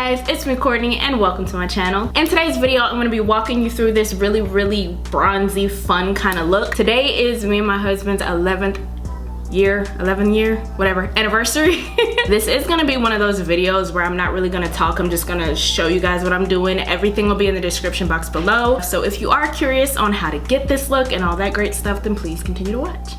guys, it's me Courtney and welcome to my channel. In today's video I'm going to be walking you through this really bronzy fun kind of look. Today is me and my husband's 11th year whatever anniversary. This is going to be one of those videos where I'm not really going to talk, I'm just going to show you guys what I'm doing. Everything will be in the description box below, so if you are curious on how to get this look and all that great stuff, then please continue to watch.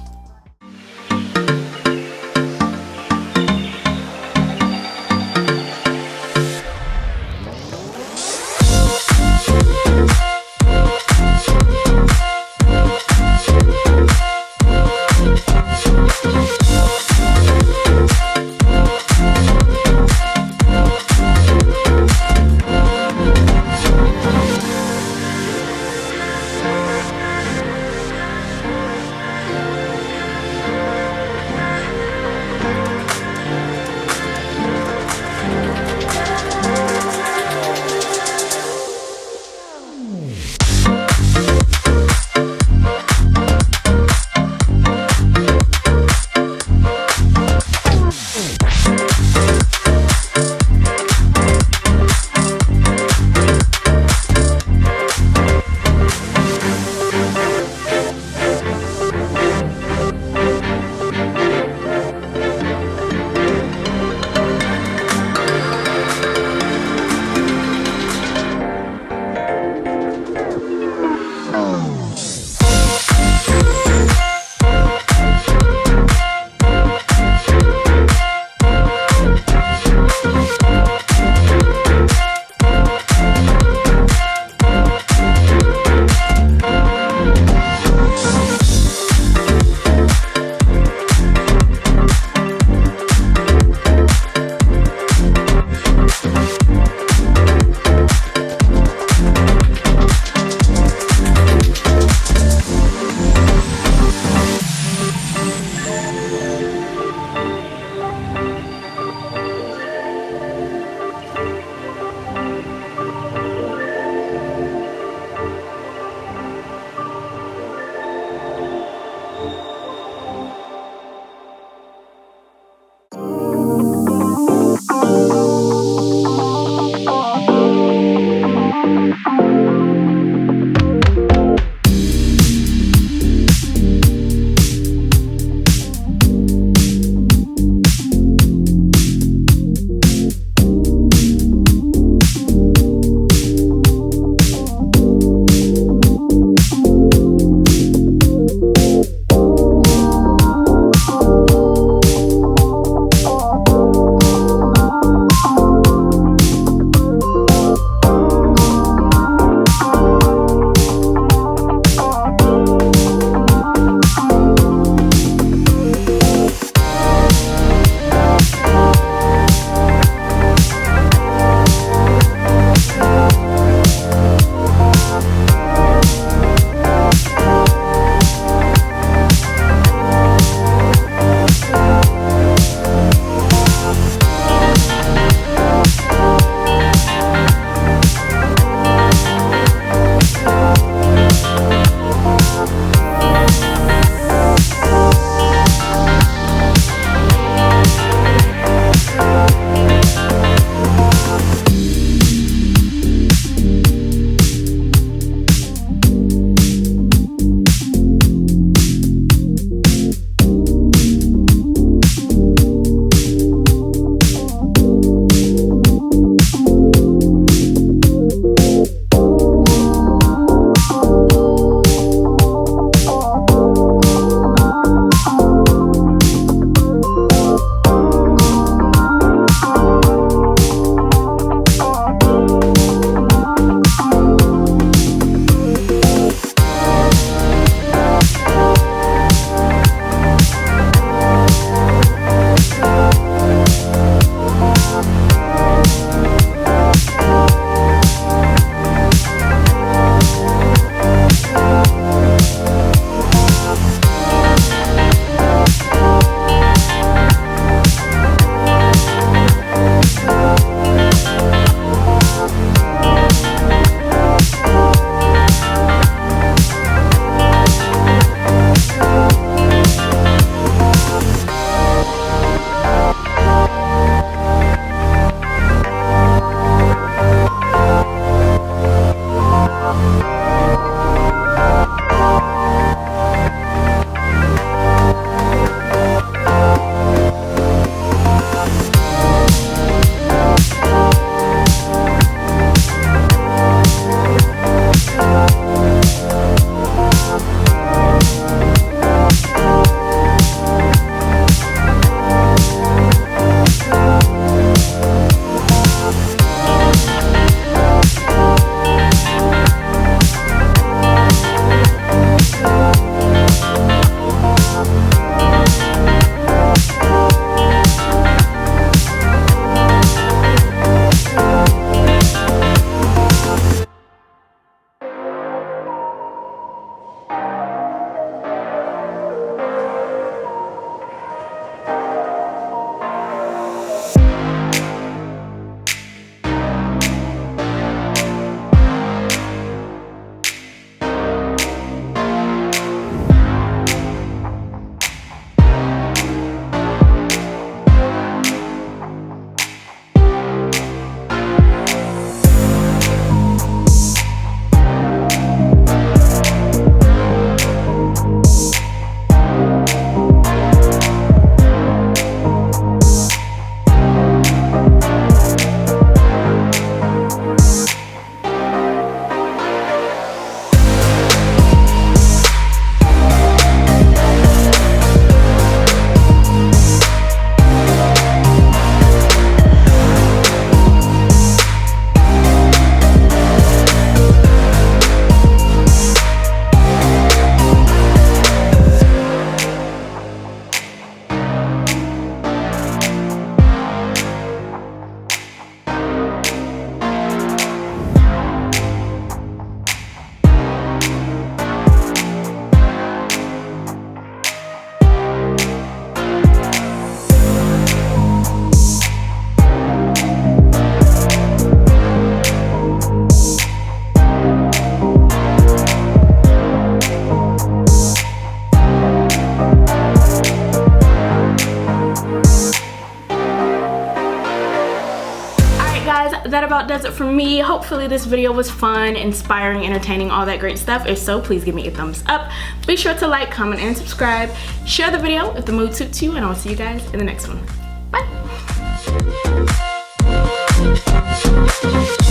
that about does it for me. Hopefully this video was fun, inspiring, entertaining, all that great stuff. If so, please give me a thumbs up. Be sure to like, comment, and subscribe. Share the video if the mood suits you, and I'll see you guys in the next one. Bye.